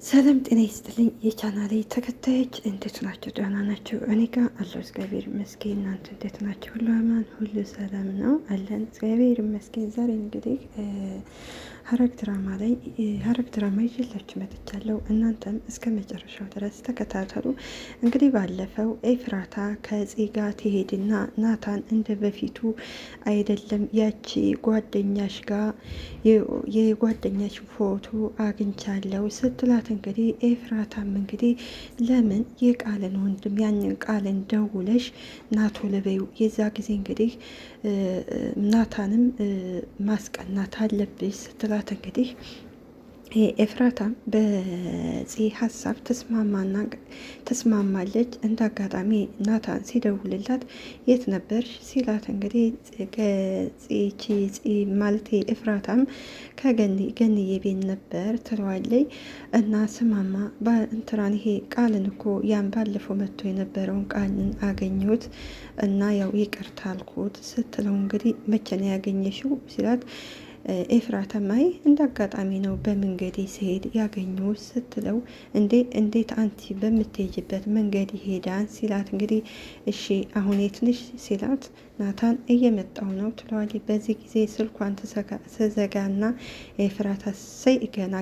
ሰላም ጤና ይስጥልኝ የቻናሌ ተከታዮች እንዴት ናቸው? ደህና ናቸው? እኔ ጋር አለው እግዚአብሔር ይመስገን። እናንተ እንዴት ናቸው? ሁሉ አማን፣ ሁሉ ሰላም ነው አለን እግዚአብሔር ይመስገን። ዛሬ እንግዲህ ሐረግ ድራማ ይዤላችሁ መጥቻለሁ። እናንተም እስከ መጨረሻው ድረስ ተከታተሉ። እንግዲህ ባለፈው ኤፍራታ ከጽጌ ጋር ትሄድና ናታን እንደ በፊቱ አይደለም ያቺ ጓደኛሽ ጋር የጓደኛሽ ፎቶ አግኝቻለሁ ስትላት እንግዲህ ኤፍራታም እንግዲህ ለምን የቃልን ወንድም ያንን ቃልን ደውለሽ ናቶ ለበዩ የዛ ጊዜ እንግዲህ ናታንም ማስቀናት አለብሽ ስትላት እንግዲህ ኤፍራታም በዚህ ሀሳብ ተስማማለች። እንደ አጋጣሚ ናታን ሲደውልላት የት ነበርሽ ሲላት እንግዲህ ማለት ኤፍራታም ከገንዬ ቤት ነበር ትለዋለይ። እና ስማማ በእንትራን ይሄ ቃልን እኮ ያን ባለፈው መጥቶ የነበረውን ቃልን አገኘሁት እና ያው ይቅርታ አልኩት ስትለው እንግዲህ መቼ ነው ያገኘሽው ሲላት ኤፍራታማይ እንደ አጋጣሚ ነው በመንገድ ሲሄድ ያገኘው ስትለው እንዴት አንቲ በምትሄጅበት መንገድ ይሄዳን ሲላት እንግዲህ እሺ አሁን የት ነሽ ሲላት ናታን እየመጣው ነው ትለዋለች። በዚህ ጊዜ ስልኳን ተዘጋና ኤፍራታ ሰይ ገና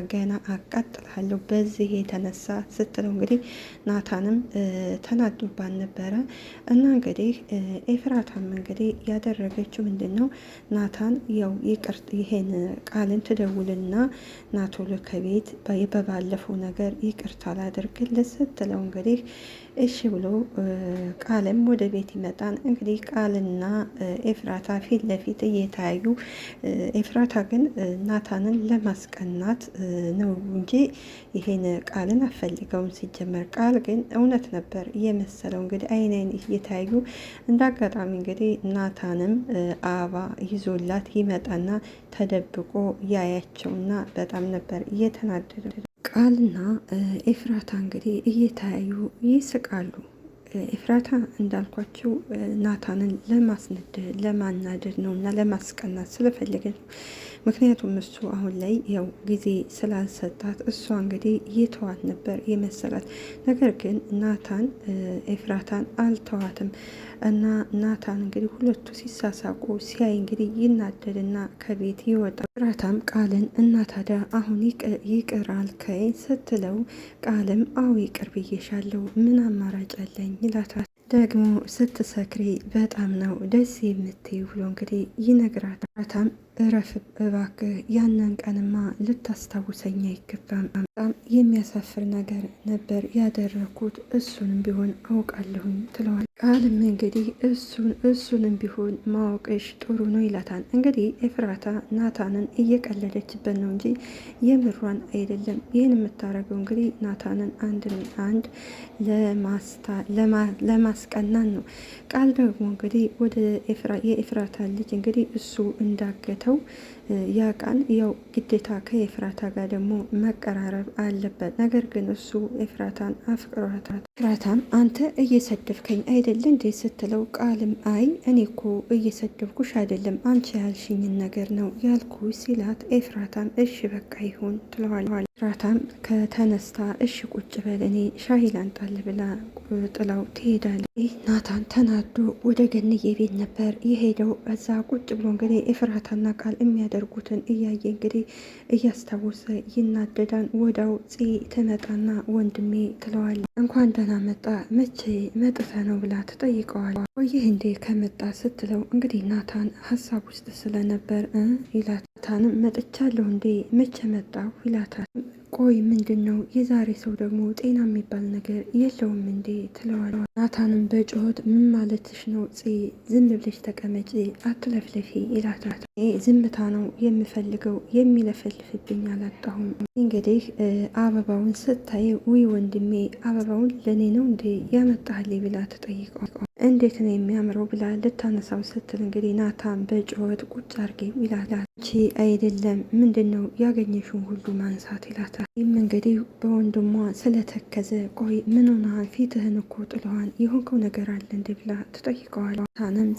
አቃጥላለሁ በዚህ የተነሳ ስትለው እንግዲህ ናታንም ተናዶባን ነበረ እና እንግዲህ ኤፍራታም እንግዲህ ያደረገችው ምንድን ነው ናታን ያው ይሄን ቃልን ትደውልና ናቶሎ ከቤት በባለፈው ነገር ይቅርታ ላደርግልህ ስትለው እንግዲህ እሺ ብሎ ቃልም ወደ ቤት ይመጣን። እንግዲህ ቃልና ኤፍራታ ፊት ለፊት እየታዩ ኤፍራታ ግን ናታንን ለማስቀናት ነው እንጂ ይሄን ቃልን አፈልገውም። ሲጀመር ቃል ግን እውነት ነበር የመሰለው። እንግዲህ አይን እየታዩ እንደ አጋጣሚ እንግዲህ ናታንም አበባ ይዞላት ይመጣና ተደብቆ ያያቸውና በጣም ነበር እየተናደደ። ቃልና ኤፍራታ እንግዲህ እየተያዩ ይስቃሉ። ኤፍራታ እንዳልኳቸው ናታንን ለማናደድ ነው እና ለማስቀናት ስለፈለገ ነው። ምክንያቱም እሱ አሁን ላይ ያው ጊዜ ስላልሰጣት እሷ እንግዲህ የተዋት ነበር የመሰላት። ነገር ግን ናታን ኤፍራታን አልተዋትም እና ናታን እንግዲህ ሁለቱ ሲሳሳቁ ሲያይ እንግዲህ ይናደድና ከቤት ይወጣል። ኤፍራታም ቃልን እና ታዲያ አሁን ይቅር አልከኝ ስትለው ቃልም አዎ ይቅር ብዬሻለሁ ምን አማራጭ አለኝ ይላታል። ደግሞ ስትሰክሪ በጣም ነው ደስ የምትይ ብሎ እንግዲህ ይነግራታል። ኤፍራታም እረፍ እባክህ ያንን ቀንማ ልታስታውሰኝ አይገባም። በጣም የሚያሳፍር ነገር ነበር ያደረኩት እሱንም ቢሆን አውቃለሁኝ ትለዋል። ቃልም እንግዲህ እሱንም ቢሆን ማወቅሽ ጥሩ ነው ይላታል። እንግዲህ ኤፍራታ ናታንን እየቀለደችበት ነው እንጂ የምሯን አይደለም። ይህን የምታደርገው እንግዲህ ናታንን አንድ ለማስቀናን ነው። ቃል ደግሞ እንግዲህ ወደ የኤፍራታ ልጅ እንግዲህ እሱ እንዳገተው ያ ቃል ያው ግዴታ ከኤፍራታ ጋር ደግሞ መቀራረብ አለበት። ነገር ግን እሱ ኤፍራታን አፍቅሯታል። ኤፍራታም አንተ እየሰደብከኝ አይደለ እንዴ ስትለው ቃልም አይ እኔ እኮ እየሰደብኩሽ አይደለም አንቺ ያልሽኝን ነገር ነው ያልኩ ሲላት ኤፍራታም እሺ በቃ ይሁን ትለዋል። ኤፍራታም ከተነስታ እሺ ቁጭ በል እኔ ሻሂ ላንጣል ብላ ጥላው ትሄዳለች። ናታን ተናዶ ወደ ገንዬ ቤት ነበር የሄደው። እዛ ቁጭ ብሎ እንግዲህ ኤፍራታና ቃል የሚያደርጉትን እያየ እንግዲህ እያስታወሰ ይናደዳን። ወዳው ትመጣና ወንድሜ ትለዋል። እንኳን ደህና መጣ መቼ መጥተ ነው ብላ ትጠይቀዋል። ይህ እንዴ ከመጣ ስትለው እንግዲህ ናታን ሀሳብ ውስጥ ስለነበር ይላታል። ናታንም መጥቻለሁ እንዴ መቼ መጣሁ ይላታል። ቆይ ምንድን ነው የዛሬ ሰው ደግሞ ጤና የሚባል ነገር የለውም እንዴ ትለዋል። ናታንም በጩኸት ምን ማለትሽ ነው ዝም ብለሽ ተቀመጪ አትለፍለፊ ይላታል። ዝምታ ነው የምፈልገው የሚለፈልፍብኝ አላጣሁም። እንግዲህ አበባውን ስታይ ውይ ወንድሜ አበባውን ለእኔ ነው እንዴ ያመጣህልኝ ብላ ትጠይቀዋል። እንዴት ነው የሚያምረው ብላ ልታነሳው ስትል እንግዲህ ናታን በጩኸት ቁጭ አርጌው ይላታል። አንቺ አይደለም ምንድን ነው ያገኘሽውን ሁሉ ማንሳት ይላታል። ይህም እንግዲህ በወንድሟ ስለተከዘ ቆይ ምን ሆነሃል ፊትህን እኮ ጥለዋል የሆንከው ነገር አለ እንዴ ብላ ትጠይቀዋል። ናታንም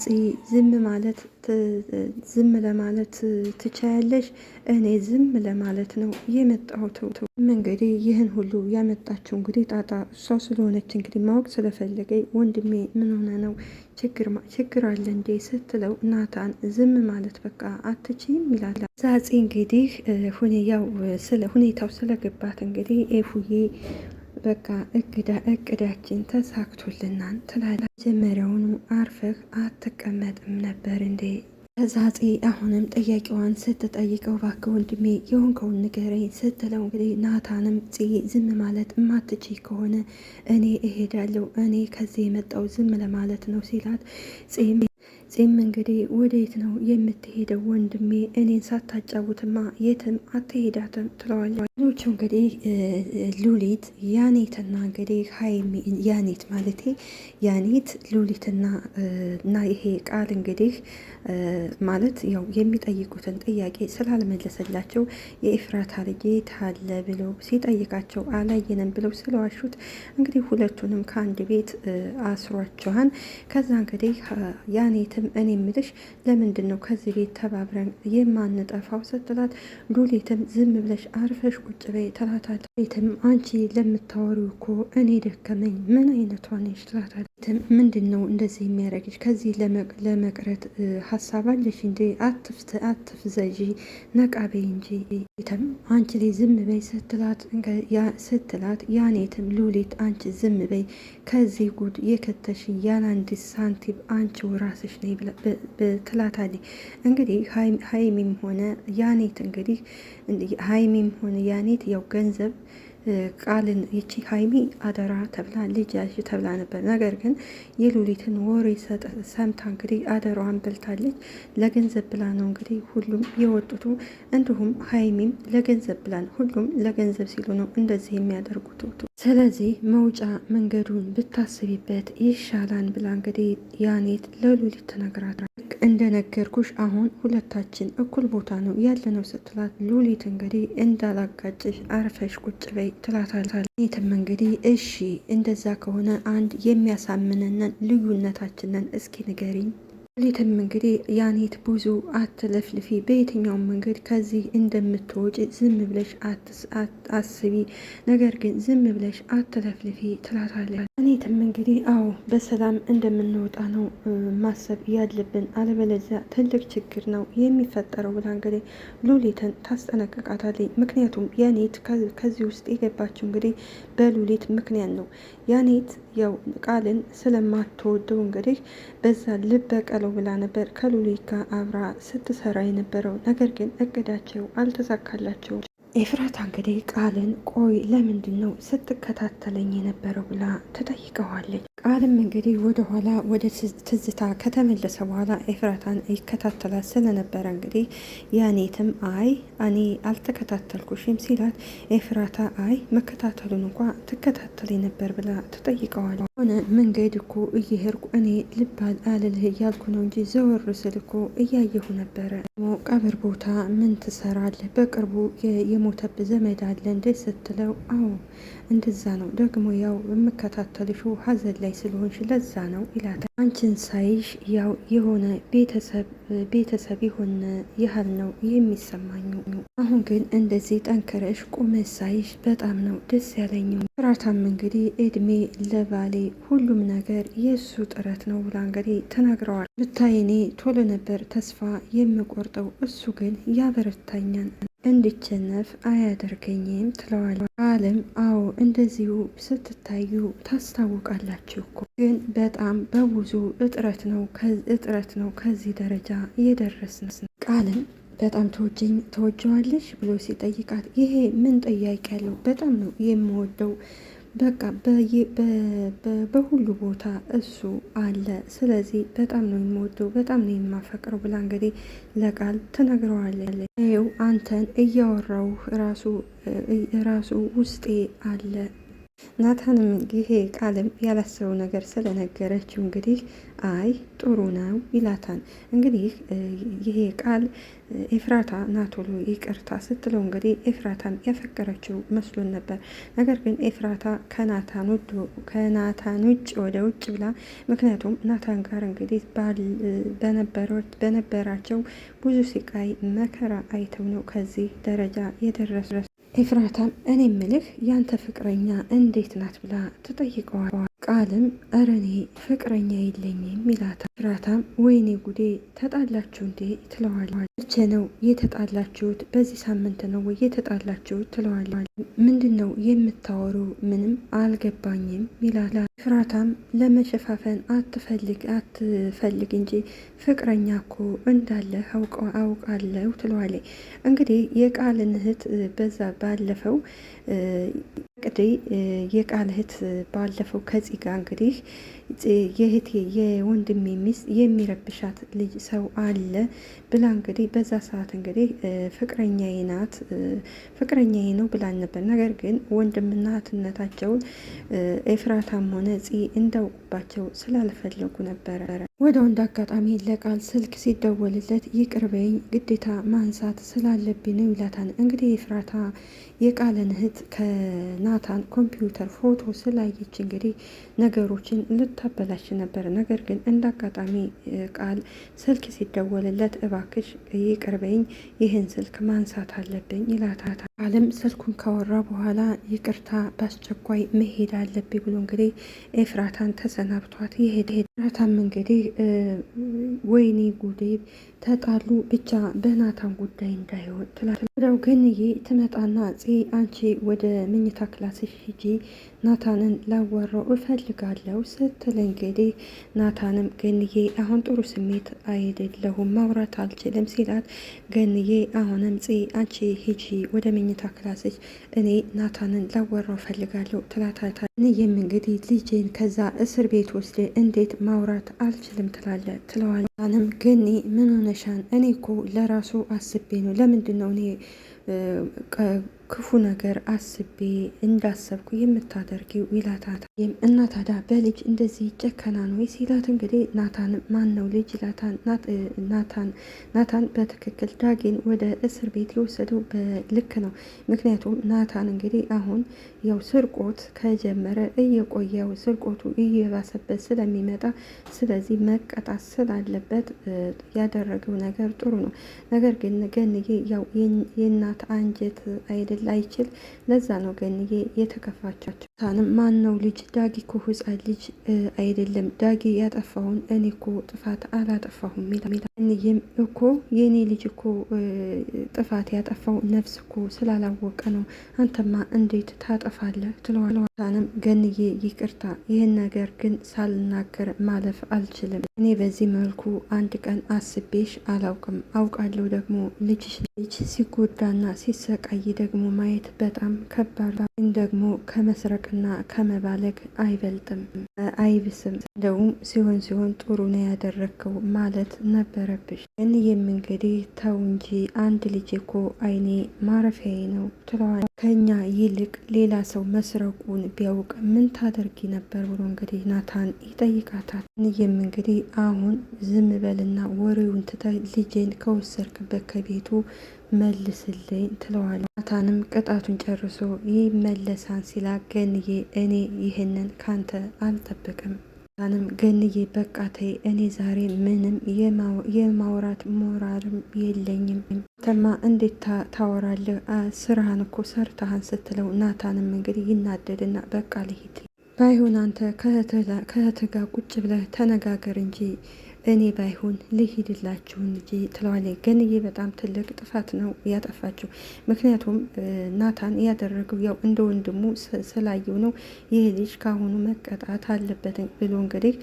ዝም ለማለት ትቻያለሽ እኔ ዝም ለማለት ነው የመጣሁት እንግዲህ ይህን ሁሉ ያመጣችው እንግዲህ ጣጣ እሷ ስለሆነች እንግዲህ ማወቅ ስለፈለገ ወንድሜ ምን ሆነ ነው ችግር አለ እንዴ ስትለው ናታን ዝም ማለት በቃ አትችይም ይላል። ዛፄ እንግዲህ ስለ ሁኔታው ስለገባት እንግዲህ ኤፉዬ በቃ እቅዳችን ተሳክቶልናል ትላለች። መጀመሪያውኑ አርፈህ አትቀመጥም ነበር እንዴ? ከዛፄ አሁንም ጥያቄዋን ስትጠይቀው እባክህ ወንድሜ የሆንከውን ንገረኝ ስትለው እንግዲህ ናታንም ዝም ማለት እማትች ከሆነ እኔ እሄዳለሁ፣ እኔ ከዚህ የመጣው ዝም ለማለት ነው ሲላት ጺም እንግዲህ ወዴት ነው የምትሄደው ወንድሜ? እኔን ሳታጫውትማ የትም አትሄዳትም ትለዋለች። ሌሎቹ እንግዲህ ሉሊት ያኔትና እንግዲህ ያኔት ማለቴ ያኔት ሉሊትና እና ይሄ ቃል እንግዲህ ማለት ያው የሚጠይቁትን ጥያቄ ስላልመለሰላቸው የኤፍራታ ልጅ ታለ ብለው ሲጠይቃቸው አላየንም ብለው ስለዋሹት እንግዲህ ሁለቱንም ከአንድ ቤት አስሯቸዋን። ከዛ እንግዲህ ያኔትም እኔ ምልሽ ለምንድን ነው ከዚህ ቤት ተባብረን የማንጠፋው ስትላት ሉሊትም ዝም ብለሽ አርፈሽ ቁጭ በይ ትላታለች። ሉሊትም አንቺ ለምታወሪው እኮ እኔ ደከመኝ ምን አይነቷ ነሽ ትላታለች። ምንድን ነው እንደዚህ የሚያደርግሽ ከዚህ ለመቅረት ሀሳብ አለሽ እንዴ? አትፍዘዢ ነቃቤ እንጂ ተም አንቺ ላይ ዝም በይ ስትላት ያኔትም ሉሊት አንቺ ዝም በይ ከዚህ ጉድ የከተሽ ያላንድ ሳንቲም አንቺው ራስሽ ነይ ትላታለች። እንግዲህ ሀይሚም ሆነ ያኔት እንግዲህ ሀይሚም ሆነ ያኔት ያው ገንዘብ ቃልን ይቺ ሀይሚ አደራ ተብላ ልጅ ያዥ ተብላ ነበር። ነገር ግን የሉሊትን ወሬ ሰምታ እንግዲህ አደራዋን በልታለች። ለገንዘብ ብላ ነው እንግዲህ ሁሉም የወጡቱ። እንዲሁም ሀይሚም ለገንዘብ ብላ ነው፣ ሁሉም ለገንዘብ ሲሉ ነው እንደዚህ የሚያደርጉት። ስለዚህ መውጫ መንገዱን ብታስቢበት ይሻላል ብላ እንግዲህ ያኔት ለሉሊት ትነግራታለች። እንደነገርኩሽ አሁን ሁለታችን እኩል ቦታ ነው ያለነው ስትላት ሉሊት እንግዲህ እንዳላጋጭሽ አርፈሽ ቁጭ በይ ትላታለች። ያኔትም እንግዲህ እሺ እንደዛ ከሆነ አንድ የሚያሳምነንን ልዩነታችንን እስኪ ንገሪኝ። ሉሊትም እንግዲህ ያኔት ብዙ አትለፍልፊ፣ በየትኛውም መንገድ ከዚህ እንደምትወጪ ዝም ብለሽ አስቢ፣ ነገር ግን ዝም ብለሽ አትለፍልፊ ትላታለች። ያኔትም እንግዲህ አዎ በሰላም እንደምንወጣ ነው ማሰብ ያለብን፣ አለበለዚያ ትልቅ ችግር ነው የሚፈጠረው ብላ እንግዲህ ሉሊትን ታስጠነቅቃታለች። ምክንያቱም ያኔት ከዚህ ውስጥ የገባችው እንግዲህ በሉሊት ምክንያት ነው። ያኔት ያው ቃልን ስለማትወደው እንግዲህ በዛ ልበቀለው ብላ ነበር ከሉሊት ጋር አብራ ስትሰራ የነበረው። ነገር ግን እቅዳቸው አልተሳካላቸው። ኤፍራታ እንግዲህ ቃልን ቆይ ለምንድን ነው ስትከታተለኝ የነበረው ብላ ትጠይቀዋለች። ቃልም እንግዲህ ወደኋላ ወደ ትዝታ ከተመለሰ በኋላ ኤፍራታን ይከታተላት ስለነበረ እንግዲህ ያኔትም አይ እኔ አልተከታተልኩሽም ሲላት ኤፍራታ አይ መከታተሉን እንኳ ትከታተል ነበር ብላ ትጠይቀዋለች። ሆነ መንገድ እኮ እየሄድኩ እኔ ልባል አልልህ እያልኩ ነው እንጂ ዘወር ስል እኮ እያየሁ ነበረ። ቀብር ቦታ ምን ትሰራለህ? በቅርቡ የሞተብ ዘመድ አለ እንዴ ስትለው አዎ እንደዛ ነው፣ ደግሞ ያው የምከታተልሽ ሀዘን ላይ ስለሆንሽ ለዛ ነው ይላታል። አንቺን ሳይሽ ያው የሆነ ቤተሰብ የሆነ ያህል ነው የሚሰማኝ። አሁን ግን እንደዚህ ጠንክረሽ ቁመሽ ሳይሽ በጣም ነው ደስ ያለኝ። ኤፍራታም እንግዲህ እድሜ ለባሌ ሁሉም ነገር የእሱ ጥረት ነው ብላ እንግዲህ ተናግረዋል። ብታይኔ ቶሎ ነበር ተስፋ የምቆርጠው፣ እሱ ግን ያበረታኛል፣ እንድቸነፍ አያደርገኝም ትለዋል። ቃልም አዎ እንደዚሁ ስትታዩ ታስታውቃላችሁ እኮ፣ ግን በጣም በብዙ እጥረት ነው ከዚህ ደረጃ የደረስን። ቃልም በጣም ተወጀዋለሽ ብሎ ሲጠይቃት ይሄ ምን ጥያቄ ያለው? በጣም ነው የምወደው፣ በቃ በሁሉ ቦታ እሱ አለ፣ ስለዚህ በጣም ነው የምወደው፣ በጣም ነው የማፈቅረው ብላ እንግዲህ ለቃል ትነግረዋለች። ይኸው አንተን እያወራው ራሱ ውስጤ አለ። ናታንም ይሄ ቃልም ያላሰበው ነገር ስለነገረችው እንግዲህ አይ ጥሩ ነው ይላታል። እንግዲህ ይሄ ቃል ኤፍራታ ናቶሎ ይቅርታ ስትለው እንግዲህ ኤፍራታን ያፈቀረችው መስሎን ነበር። ነገር ግን ኤፍራታ ከናታን ውጭ ወደ ውጭ ብላ፣ ምክንያቱም ናታን ጋር እንግዲህ በነበራቸው ብዙ ስቃይ መከራ አይተው ነው ከዚህ ደረጃ የደረሱ። ኤፍራታም እኔ ምልህ ያንተ ፍቅረኛ እንዴት ናት ብላ ትጠይቀዋል። ቃልም እረ እኔ ፍቅረኛ የለኝም ይላታል። ኤፍራታም ወይኔ ጉዴ ተጣላችሁ እንዴ ትለዋለች። መቼ ነው የተጣላችሁት? በዚህ ሳምንት ነው ወይ የተጣላችሁት? ትለዋለች። ምንድን ነው የምታወሩ? ምንም አልገባኝም ይላል። ኤፍራታም ለመሸፋፈን አትፈልግ እንጂ ፍቅረኛ እኮ እንዳለ አውቃለሁ ትለዋለች። እንግዲህ የቃልን እህት በዛ ባለፈው እንግዲህ የቃል እህት ባለፈው ከፂ ጋር እንግዲህ የእህቴ የወንድሜ ሚስት የሚረብሻት ልጅ ሰው አለ ብላ እንግዲህ በዛ ሰዓት እንግዲህ ፍቅረኛዬ ናት ፍቅረኛዬ ነው ብላን ነበር። ነገር ግን ወንድምና እህትነታቸውን ኤፍራታም ሆነ ፂ እንዳውቁባቸው ስላልፈለጉ ነበረ። ወደ ወንድ አጋጣሚ ለቃል ስልክ ሲደወልለት ይቅርበኝ ግዴታ ማንሳት ስላለብኝ ነው ይላታል። እንግዲህ ኤፍራታ የቃልን እህት ከናታን ኮምፒውተር ፎቶ ስላየች እንግዲህ ነገሮችን ልታበላሽ ነበር። ነገር ግን እንደ አጋጣሚ ቃል ስልክ ሲደወልለት እባክሽ ይቅርበኝ ይህን ስልክ ማንሳት አለብኝ ይላታል። ቃልም ስልኩን ካወራ በኋላ ይቅርታ በአስቸኳይ መሄድ አለብኝ ብሎ እንግዲህ ኤፍራታን ተሰናብቷት ይሄድ። ኤፍራታም እንግዲህ ወይኔ ጉዴ ተጣሉ ብቻ በናታን ጉዳይ እንዳይሆን ትላለች። ገንዬ ትመጣና ፂ አንቺ ወደ መኝታ ክላስሽ ሂጂ ናታንን ላዋራው እፈልጋለሁ ስትል እንግዲህ ናታንም ገንዬ አሁን ጥሩ ስሜት አይደለሁም ማውራት አልችልም ሲላት፣ ገንዬ አሁንም ፂ አንቺ ሂጂ ወደ መኝታ ክላስሽ እኔ ናታንን ላዋራው እፈልጋለሁ ትላታለች። እኔም እንግዲህ ልጄን ከዛ እስር ቤት ወስደ እንዴት ማውራት አልችልም ትለዋለች። ገኒ ምን ሆነሻን? እኔ እኮ ለራሱ አስቤ ነው። ለምንድን ነው እኔ ክፉ ነገር አስቤ እንዳሰብኩ የምታደርጊው ይላታል። እና ታዲያ በልጅ እንደዚህ ጨከና ነው ሲላት፣ እንግዲህ ናታን ማን ነው ልጅ ይላታል። ናታን በትክክል ዳጊን ወደ እስር ቤት የወሰደው በልክ ነው። ምክንያቱም ናታን እንግዲህ አሁን ያው ስርቆት ከጀመረ እየቆየው ስርቆቱ እየባሰበት ስለሚመጣ ስለዚህ መቀጣት ስላለበት ያደረገው ነገር ጥሩ ነው። ነገር ግን ገንዬ ያው የእናት አንጀት አይደል አይችል ለዛ ነው ገንዬ የተከፋቻቸው። ታንም ማን ነው ልጅ? ዳጊ እኮ ህፃን ልጅ አይደለም። ዳጊ ያጠፋውን እኔ እኮ ጥፋት አላጠፋሁም ይላል። ገንዬም እኮ የኔ ልጅ እኮ ጥፋት ያጠፋው ነፍስ እኮ ስላላወቀ ነው። አንተማ እንዴት ታጠፋለህ? ትለዋለች። ታንም ገንዬ ይቅርታ፣ ይህን ነገር ግን ሳልናገር ማለፍ አልችልም። እኔ በዚህ መልኩ አንድ ቀን አስቤሽ አላውቅም። አውቃለሁ ደግሞ ልጅ ሲጎዳና ሲሰቃይ ደግሞ ማየት በጣም ከባድ፣ ግን ደግሞ ከመስረቅና ከመባለግ አይበልጥም አይብስም። እንደውም ሲሆን ጥሩ ነው ያደረግከው ማለት ነበረብሽ። ገንዬም እንግዲህ ተው እንጂ አንድ ልጅ እኮ አይኔ ማረፊያዬ ነው ትለዋለች። ከኛ ይልቅ ሌላ ሰው መስረቁን ቢያውቅ ምን ታደርጊ ነበር ብሎ እንግዲህ ናታን ይጠይቃታል። ገንዬም እንግዲህ አሁን ዝም በልና ወሬውን ትተህ ልጄን ከወሰድክበት ከቤቱ መልስልኝ ትለዋለች። ናታንም ቅጣቱን ጨርሶ ይመለሳን ሲላ፣ ገንዬ እኔ ይህንን ካንተ አልጠብቅም። ናታንም ገንዬ በቃ ተይ፣ እኔ ዛሬ ምንም የማውራት ሞራልም የለኝም። ተማ እንዴት ታወራለህ? ስራህን እኮ ሰርተሃን ስትለው፣ ናታንም እንግዲህ ይናደድና በቃ ልሂድ፣ ባይሆን አንተ ከእህትህ ጋር ቁጭ ብለህ ተነጋገር እንጂ እኔ ባይሆን ልሂድላችሁ እንጂ ትለዋለች። ገንዬ በጣም ትልቅ ጥፋት ነው ያጠፋችው። ምክንያቱም ናታን ያደረገው ያው እንደ ወንድሙ ስላየው ነው። ይህ ልጅ ካሁኑ መቀጣት አለበት ብሎ እንግዲህ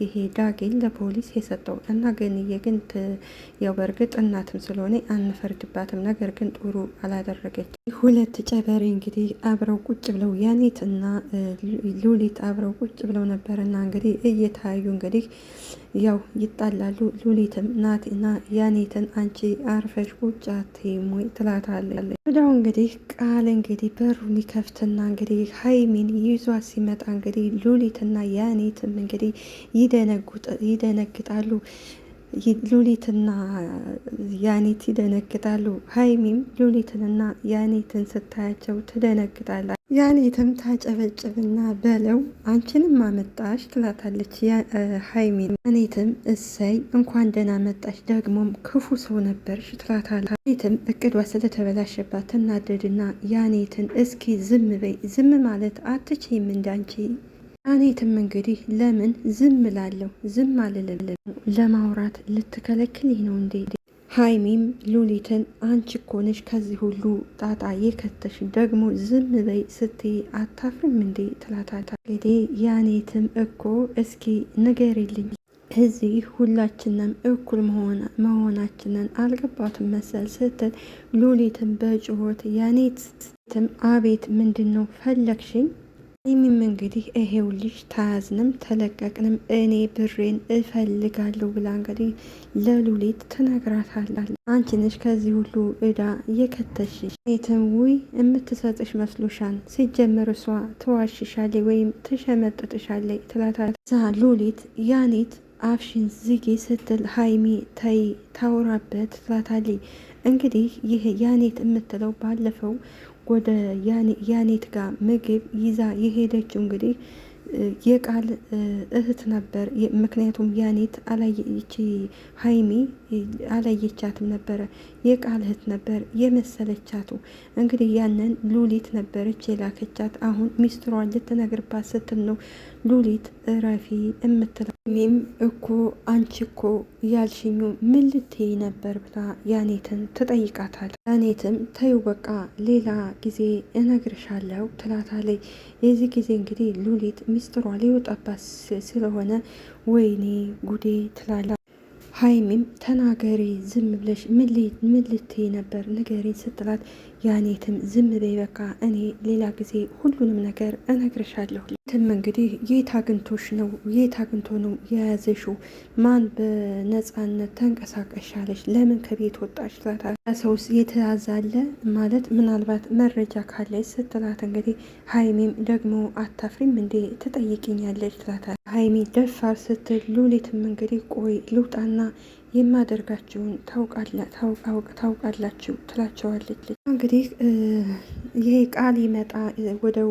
ይሄ ዳጊን ለፖሊስ የሰጠው እና ገንዬ ግን ያው በእርግጥ እናትም ስለሆነ አንፈርድባትም። ነገር ግን ጥሩ አላደረገች። ሁለት ጨበሬ እንግዲህ አብረው ቁጭ ብለው ያኔትና ሉሊት አብረው ቁጭ ብለው ነበርና እንግዲህ እየታዩ እንግዲህ ያው ይጣላሉ። ሉሊትም ናትና ያኔትን አንቺ አርፈሽ ቁጭ አትይም ወይ ትላታለች። ወዲያው እንግዲህ ቃል እንግዲህ በሩን ይከፍትና እንግዲህ ሀይሚን ይዟ ሲመጣ እንግዲህ ሉሊትና ያኔትም እንግዲህ ይደነግጣሉ። ሉሊትና ያኔት ይደነግጣሉ። ሀይሚም ሉሊትንና ያኔትን ስታያቸው ትደነግጣለች። ያኔትም ታጨበጭብና በለው አንቺንም አመጣሽ ትላታለች ሀይሚን። ያኔትም እሰይ እንኳን ደህና መጣሽ፣ ደግሞም ክፉ ሰው ነበርሽ ትላታለች። ያኔትም እቅዷ ስለተበላሸባት ትናደድና ያኔትን እስኪ ዝም በይ፣ ዝም ማለት አትችይም እንዳንቺ። ያኔትም እንግዲህ ለምን ዝም ላለሁ፣ ዝም አልልም፣ ለማውራት ልትከለክልኝ ነው እንዴ? ሀይሚም ሉሊትን አንቺ እኮ ነሽ ከዚህ ሁሉ ጣጣ የከተሽ፣ ደግሞ ዝም በይ ስትይ አታፍርም እንዴ ትላታታ። እንግዲህ ያኔትም እኮ እስኪ ንገሪልኝ እዚህ ሁላችንም እኩል መሆናችንን አልገባትም መሰል ስትል ሉሊትን በጩኸት ያኔትም አቤት ምንድን ነው ፈለግሽኝ? ይህም እንግዲህ ይሄውልሽ ተያዝንም ተለቀቅንም እኔ ብሬን እፈልጋለሁ ብላ እንግዲህ ለሉሊት ትነግራታለች። አንቺ ነሽ ከዚህ ሁሉ እዳ የከተሽ። የትም ውይ የምትሰጥሽ መስሎሻን፣ ሲጀመር እሷ ትዋሽሻለች ወይም ትሸመጥጥሻለች ትላታለች። ዛ ሉሊት ያኔት አፍሽን ዝጊ ስትል ሀይሚ ተይ ታውራበት ትላታለች። እንግዲህ ይህ ያኔት የምትለው ባለፈው ወደ ያኔት ጋር ምግብ ይዛ የሄደችው እንግዲህ የቃል እህት ነበር። ምክንያቱም ያኔት አላየች ሀይሚ አላየቻትም ነበረ። የቃል እህት ነበር የመሰለቻቱ። እንግዲህ ያንን ሉሊት ነበረች የላከቻት። አሁን ሚስጥሯን ልትነግርባት ስትል ነው ሉሊት እረፊ የምትለው። ሜም እኮ አንቺ እኮ ያልሽኙ ምን ልትይ ነበር ብላ ያኔትን ትጠይቃታል። ያኔትም ተይው በቃ ሌላ ጊዜ እነግርሻለሁ ትላታለች። የዚህ ጊዜ እንግዲህ ሉሊት ሚስጥሯ ሊወጣባት ስለሆነ ወይኔ ጉዴ ትላላ። ሀይሚም ተናገሪ ዝም ብለሽ ምን ልትይ ነበር ንገሪ ስትላት፣ ያኔትም ዝም በይ በቃ እኔ ሌላ ጊዜ ሁሉንም ነገር እነግርሻለሁ። ትም እንግዲህ የት አግኝቶሽ ነው የት አግኝቶ ነው የያዘሽው? ማን በነፃነት ተንቀሳቀሻለሽ? ለምን ከቤት ወጣሽ? ትላታለች። ሰውስ የተያዛለ ማለት ምናልባት መረጃ ካለች ስትላት፣ እንግዲህ ሀይሚም ደግሞ አታፍሪም እንዴ ትጠይቅኛለች ትላታለች። ሀይሚ ደፋር ስትል ሉሊትም እንግዲህ ቆይ ልውጣና የማደርጋችሁን ታውቃላችሁ ትላቸዋለች። እንግዲህ ይሄ ቃል ይመጣ ወደው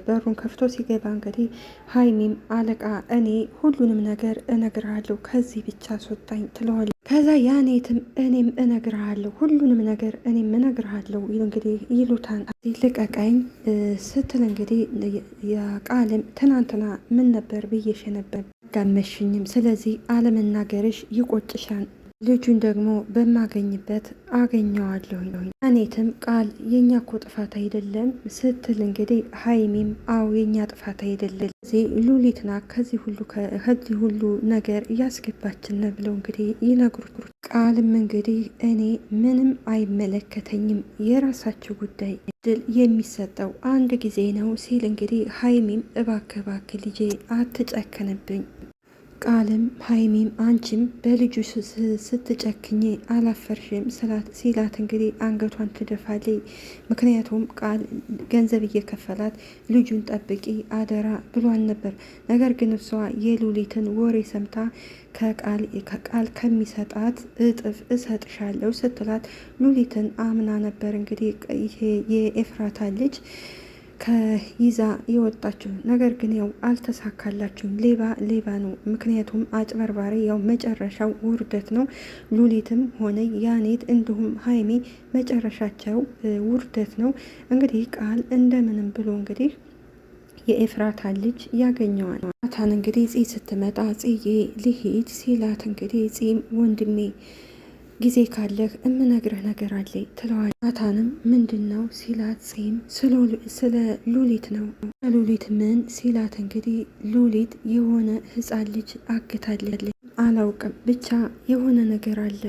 በሩን ከፍቶ ሲገባ እንግዲህ ሀይሚም አለቃ እኔ ሁሉንም ነገር እነግርሃለሁ ከዚህ ብቻ አስወጣኝ ትለዋለች። ከዛ ያኔትም እኔም እነግርሃለሁ ሁሉንም ነገር እኔም እነግርሃለሁ እንግዲህ ይሉታን ልቀቀኝ ስትል እንግዲህ የቃልም ትናንትና ምን ነበር ብዬሽ ነበር ጋመሽኝም፣ ስለዚህ አለመናገርሽ ይቆጭሻል፣ ልጁን ደግሞ በማገኝበት አገኘዋለሁ። ያኔትም ቃል የኛ እኮ ጥፋት አይደለም ስትል እንግዲህ ሀይሚም አው የኛ ጥፋት አይደለም፣ እዚህ ሉሊትና ከዚህ ሁሉ ነገር እያስገባችን ብለው እንግዲህ ይነግሩት። ቃልም እንግዲህ እኔ ምንም አይመለከተኝም የራሳቸው ጉዳይ ድል የሚሰጠው አንድ ጊዜ ነው ሲል እንግዲህ ሀይሚም እባክህ ልጄ አትጨክንብኝ። ቃልም ሀይሚም አንቺም በልጁ ስትጨክኝ አላፈርሽም ሲላት እንግዲህ አንገቷን ትደፋለች። ምክንያቱም ቃል ገንዘብ እየከፈላት ልጁን ጠብቂ አደራ ብሏን ነበር። ነገር ግን እሷ የሉሊትን ወሬ ሰምታ ከቃል ከሚሰጣት እጥፍ እሰጥሻለሁ ስትላት ሉሊትን አምና ነበር እንግዲህ ይሄ የኤፍራታ ልጅ ከይዛ የወጣችው። ነገር ግን ያው አልተሳካላችሁም። ሌባ ነው። ምክንያቱም አጭበርባሪ ያው መጨረሻው ውርደት ነው። ሉሊትም ሆነ ያኔት እንዲሁም ሀይሚ መጨረሻቸው ውርደት ነው። እንግዲህ ቃል እንደምንም ብሎ እንግዲህ የኤፍራታ ልጅ ያገኘዋል። ናታን እንግዲህ ፂ ስትመጣ ጽዬ ልሂድ ሲላት እንግዲህ ፂም ወንድሜ ጊዜ ካለህ እምነግርህ ነገር አለኝ ትለዋል። ናታንም ምንድን ነው ሲላት ፂም ስለ ሉሊት ነው። ሉሊት ምን ሲላት እንግዲህ ሉሊት የሆነ ህፃን ልጅ አግታለች። አላውቅም ብቻ የሆነ ነገር አለ።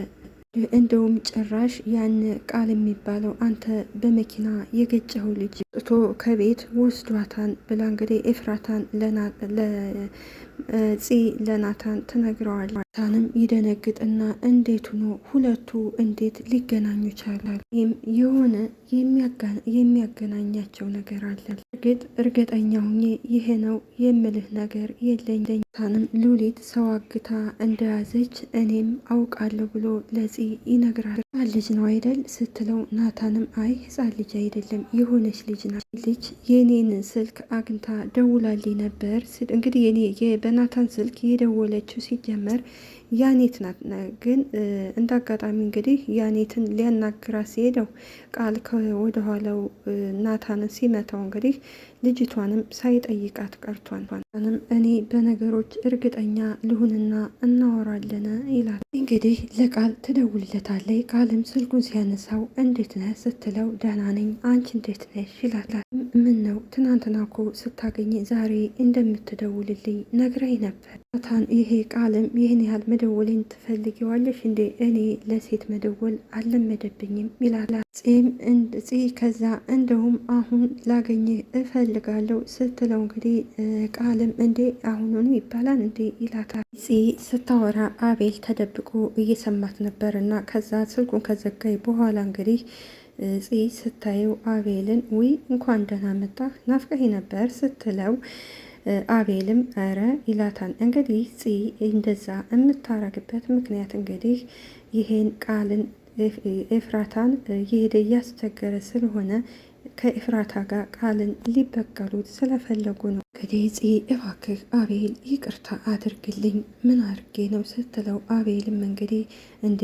እንደውም ጭራሽ ያን ቃል የሚባለው አንተ በመኪና የገጨኸው ልጅ ጥቶ ከቤት ወስዷታን ብላ እንግዲህ ኤፍራታን ፂ ለናታን ትነግረዋለች። ናታንም ይደነግጥና እንዴት ሆኖ ሁለቱ እንዴት ሊገናኙ ይቻላል? የሆነ የሚያገናኛቸው ነገር አለ። እርግጠኛ ሁኜ ይሄ ነው የምልህ ነገር የለኝ። ናታንም ሉሊት ሰው አግታ እንደያዘች እኔም አውቃለሁ ብሎ ለፂ ይነግራል። ህፃን ልጅ ነው አይደል ስትለው፣ ናታንም አይ ህፃን ልጅ አይደለም የሆነች ልጅ ናት። ልጅ የኔን ስልክ አግኝታ ደውላልኝ ነበር። እንግዲህ በናታን ስልክ የደወለችው ሲጀመር ያኔት ናት። ግን እንደ አጋጣሚ እንግዲህ ያኔትን ሊያናግራት ሲሄደው ቃል ወደኋላው ናታንን ሲመታው እንግዲህ ልጅቷንም ሳይጠይቃት ቀርቷል። ናታንም እኔ በነገሮች እርግጠኛ ልሁንና እናወራለን ይላል። እንግዲህ ለቃል ትደውልለታለች። ቃልም ስልኩን ሲያነሳው እንዴት ነህ ስትለው ደህና ነኝ አንቺ እንዴት ነሽ ይላል። ምን ነው ትናንትና እኮ ስታገኝ ዛሬ እንደምትደውልልኝ ነግራኝ ነበር። ናታን ይሄ ቃልም ይህን ያህል መደወልን ትፈልጊዋለሽ እንዴ? እኔ ለሴት መደወል አልለመደብኝም ይላል። ፂ ከዛ እንደውም አሁን ላገኘ እፈልጋለሁ ስትለው እንግዲህ ቃልም እንዴ አሁኑኑ ይባላል እንዴ ይላታል። ፂ ስታወራ አቤል ተደብቆ እየሰማት ነበር እና ከዛ ስልኩን ከዘጋይ በኋላ እንግዲህ ፂ ስታየው አቤልን ውይ እንኳን ደህና መጣህ ናፍቀኝ ነበር ስትለው አቤልም ኧረ ይላታል። እንግዲህ ፂ እንደዛ የምታረግበት ምክንያት እንግዲህ ይሄን ቃልን ኤፍራታን እየሄደ እያስቸገረ ስለሆነ ከኤፍራታ ጋር ቃልን ሊበቀሉት ስለፈለጉ ነው። እንግዲህ ፂ እባክህ አቤል ይቅርታ አድርግልኝ ምን አድርጌ ነው ስትለው አቤልም እንግዲህ እንዴ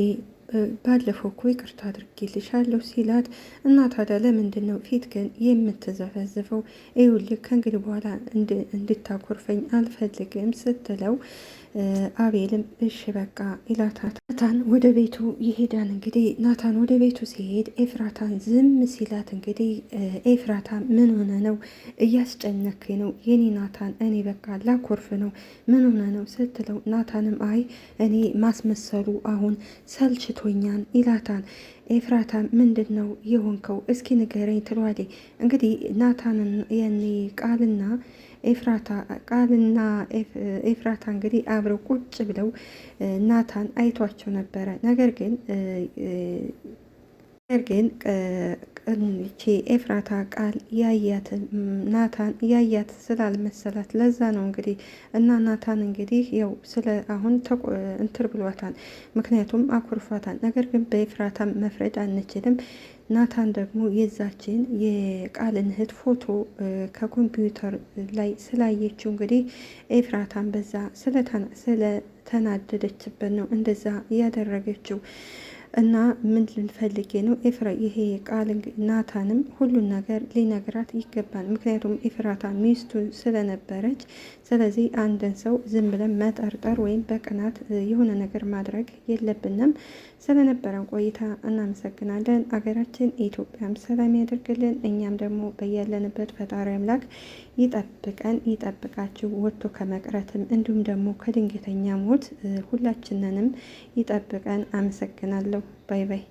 ባለፈው እኮ ይቅርታ አድርጌልሻለሁ ሲላት እና ታዲያ ለምንድን ነው ፊት ግን የምትዘፈዝፈው? ይኸውልህ ከእንግዲህ በኋላ እንድታኮርፈኝ አልፈልግም ስትለው አቤልም እሺ በቃ ይላታል። ናታን ወደ ቤቱ ይሄዳል። እንግዲህ ናታን ወደ ቤቱ ሲሄድ ኤፍራታን ዝም ሲላት እንግዲህ ኤፍራታ ምን ሆነ ነው እያስጨነክ ነው የኔ ናታን፣ እኔ በቃ ላኮርፍ ነው ምን ሆነ ነው ስትለው ናታንም አይ እኔ ማስመሰሉ አሁን ሰልችቶኛል ይላታል። ኤፍራታ ምንድን ነው የሆንከው እስኪ ንገረኝ ትለዋለች። እንግዲህ ናታንን ያኔ ቃልና ኤፍራታ እንግዲህ አብረው ቁጭ ብለው ናታን አይቷቸው ነበረ። ነገር ግን ይቺ ኤፍራታ ቃል ያያት ናታን ያያት ስላልመሰላት ለዛ ነው እንግዲህ እና ናታን እንግዲህ ያው ስለ አሁን እንትር ብሏታል፣ ምክንያቱም አኩርፏታል። ነገር ግን በኤፍራታ መፍረድ አንችልም። ናታን ደግሞ የዛችን የቃልን እህት ፎቶ ከኮምፒውተር ላይ ስላየችው እንግዲህ ኤፍራታን በዛ ስለተናደደችበት ነው እንደዛ ያደረገችው። እና ምን ልንፈልጌ ነው ይሄ ቃል ናታንም ሁሉን ነገር ሊነግራት ይገባል። ምክንያቱም ኤፍራታ ሚስቱ ስለነበረች፣ ስለዚህ አንድን ሰው ዝም ብለን መጠርጠር ወይም በቅናት የሆነ ነገር ማድረግ የለብንም። ስለነበረን ቆይታ እናመሰግናለን። አገራችን ኢትዮጵያም ሰላም ያደርግልን፣ እኛም ደግሞ በያለንበት ፈጣሪ አምላክ ይጠብቀን ይጠብቃችሁ፣ ወጥቶ ከመቅረትም እንዲሁም ደግሞ ከድንገተኛ ሞት ሁላችንንም ይጠብቀን። አመሰግናለሁ። ባይ ባይ።